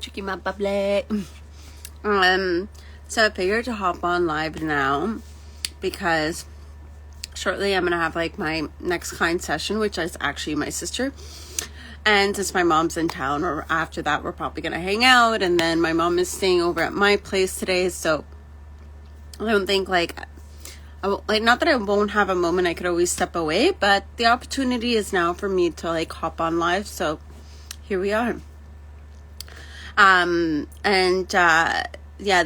Drinking my bubbly. So I figured to hop on live now because shortly I'm gonna have like my next client session, which is actually my sister. And since my mom's in town, or after that, we're probably gonna hang out. And then my mom is staying over at my place today, so I don't think not that I won't have a moment. I could always step away, but the opportunity is now for me to like hop on live. So here we are.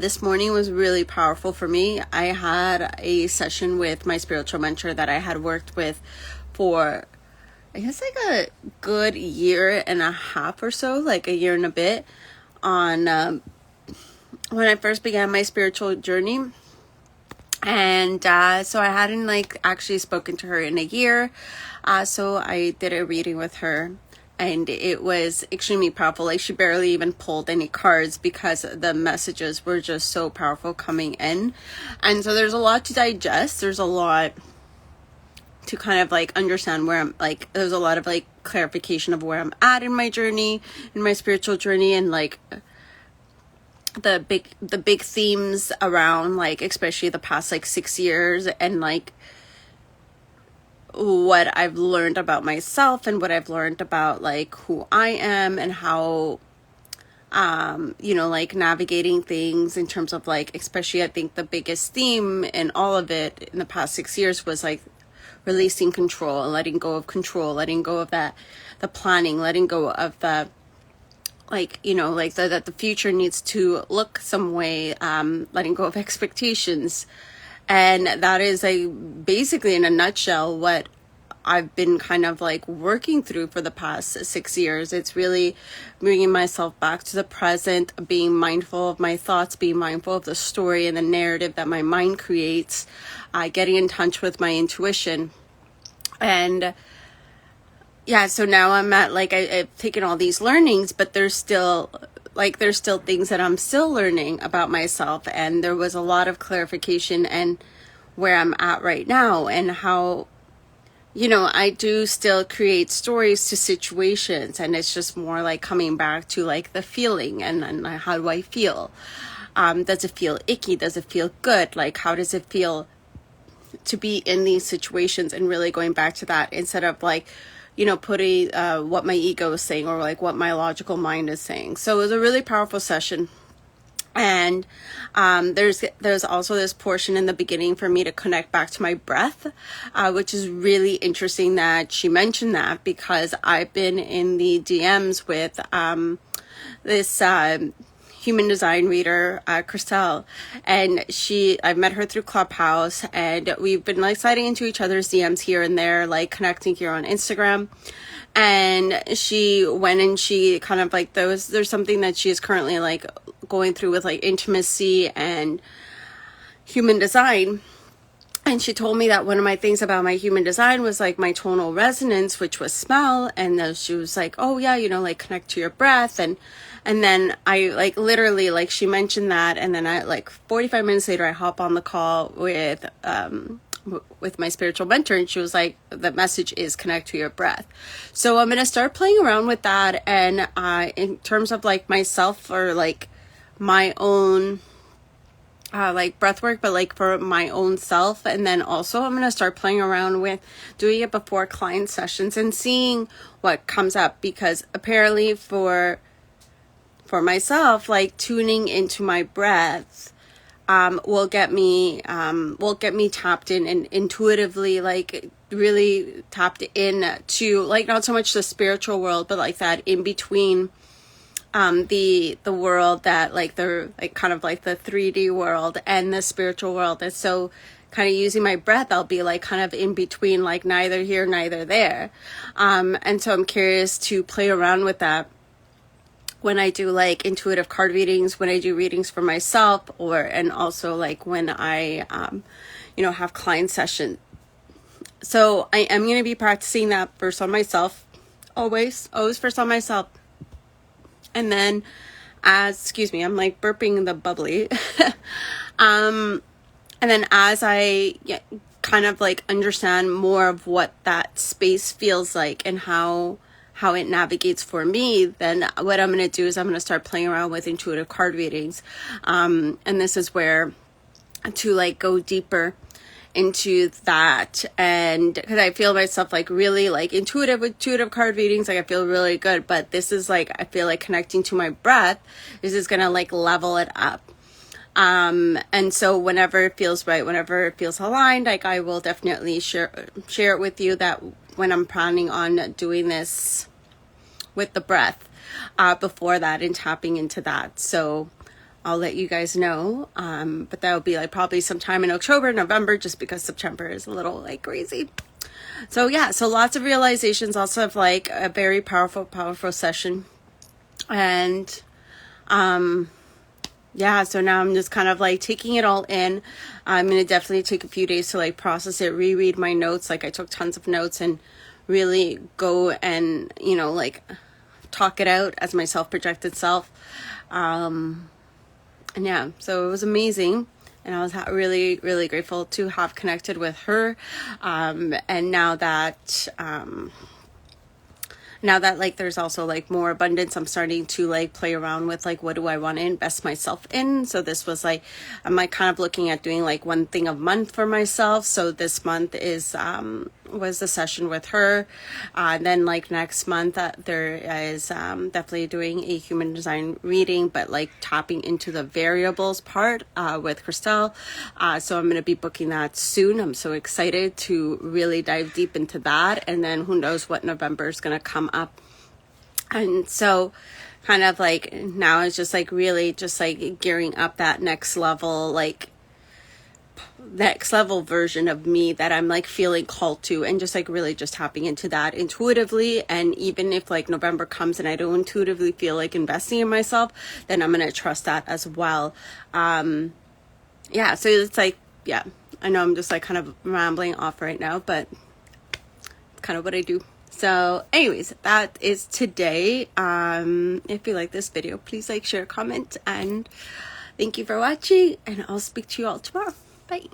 This morning was really powerful for me. I had a session with my spiritual mentor that I had worked with for, I guess, like a good year and a half or so, like a year and a bit, on when I first began my spiritual journey. And so I hadn't like actually spoken to her in a year. So I did a reading with her. And it was extremely powerful. Like, she barely even pulled any cards because the messages were just so powerful coming in. And so there's a lot to digest. There's a lot to kind of like understand where I'm like, there's a lot of like clarification of where I'm at in my journey, in my spiritual journey, and like the big themes around like, especially the past like 6 years, and like what I've learned about myself and what I've learned about like who I am and how like navigating things in terms of like, especially I think the biggest theme in all of it in the past 6 years was like releasing control and letting go of control, letting go of that, the planning, letting go of the like, that the future needs to look some way, letting go of expectations. And that is basically in a nutshell what I've been kind of like working through for the past 6 years. It's really bringing myself back to the present, being mindful of my thoughts, being mindful of the story and the narrative that my mind creates, getting in touch with my intuition. And so now I'm at like, I've taken all these learnings, but there's still things that I'm still learning about myself. And there was a lot of clarification and where I'm at right now, and how, I do still create stories to situations, and it's just more like coming back to like the feeling and how do I feel? Does it feel icky? Does it feel good? Like, how does it feel to be in these situations, and really going back to that instead of like, putting what my ego is saying or like what my logical mind is saying. So it was a really powerful session. And there's also this portion in the beginning for me to connect back to my breath, which is really interesting that she mentioned that, because I've been in the DMs with this human design reader, Christelle, and I've met her through Clubhouse, and we've been like sliding into each other's DMs here and there, like connecting here on Instagram. And she went and she kind of like, there's something that she is currently like going through with like intimacy and human design. And she told me that one of my things about my human design was like my tonal resonance, which was smell. And then she was like, oh yeah, like connect to your breath. And then I like literally, like, she mentioned that. And then I like 45 minutes later, I hop on the call with my spiritual mentor, and she was like, the message is connect to your breath. So I'm going to start playing around with that. And in terms of like myself, or like my own like breath work, but like for my own self. And then also I'm going to start playing around with doing it before client sessions and seeing what comes up, because apparently for myself, like tuning into my breath will get me tapped in and intuitively, like really tapped in to like not so much the spiritual world, but like that in between the world that like the like kind of like the 3D world and the spiritual world. And so kind of using my breath, I'll be like kind of in between, like neither here, neither there. And so I'm curious to play around with that when I do like intuitive card readings, when I do readings for myself, and also like when I, have client sessions. So I am going to be practicing that first on myself, always first on myself. And then I'm like burping the bubbly. And then as I kind of like understand more of what that space feels like, and how how it navigates for me, then what I'm going to do is I'm going to start playing around with intuitive card readings. And this is where to like go deeper into that, and because I feel myself like really like intuitive card readings, like I feel really good, but this is like I feel like connecting to my breath, this is gonna like level it up. And so whenever it feels right, whenever it feels aligned, like I will definitely share it with you, that when I'm planning on doing this with the breath before that and tapping into that. So I'll let you guys know. But that will be like probably sometime in October, November, just because September is a little like crazy. So yeah, so lots of realizations, also of like a very powerful session. And yeah, so now I'm just kind of like taking it all in. I'm going to definitely take a few days to like process it, reread my notes. Like I took tons of notes and really go and, you know, like talk it out as my self-projected self. And yeah, so it was amazing. And I was really, really grateful to have connected with her. And now that like there's also like more abundance, I'm starting to like play around with like what do I want to invest myself in. So this was like I'm like kind of looking at doing like one thing a month for myself. So this month is was the session with her. Then like next month there is definitely doing a human design reading, but like tapping into the variables part with Christelle. So I'm going to be booking that soon. I'm so excited to really dive deep into that. And then who knows what November is going to come up. And so kind of like now it's just like really just like gearing up that next level version of me that I'm like feeling called to, and just like really just tapping into that intuitively. And even if like November comes and I don't intuitively feel like investing in myself, then I'm gonna trust that as well. Yeah, so it's like, yeah, I know I'm just like kind of rambling off right now, but it's kind of what I do. So anyways, that is today. If you like this video, please like, share, comment, and thank you for watching, and I'll speak to you all tomorrow. Bye.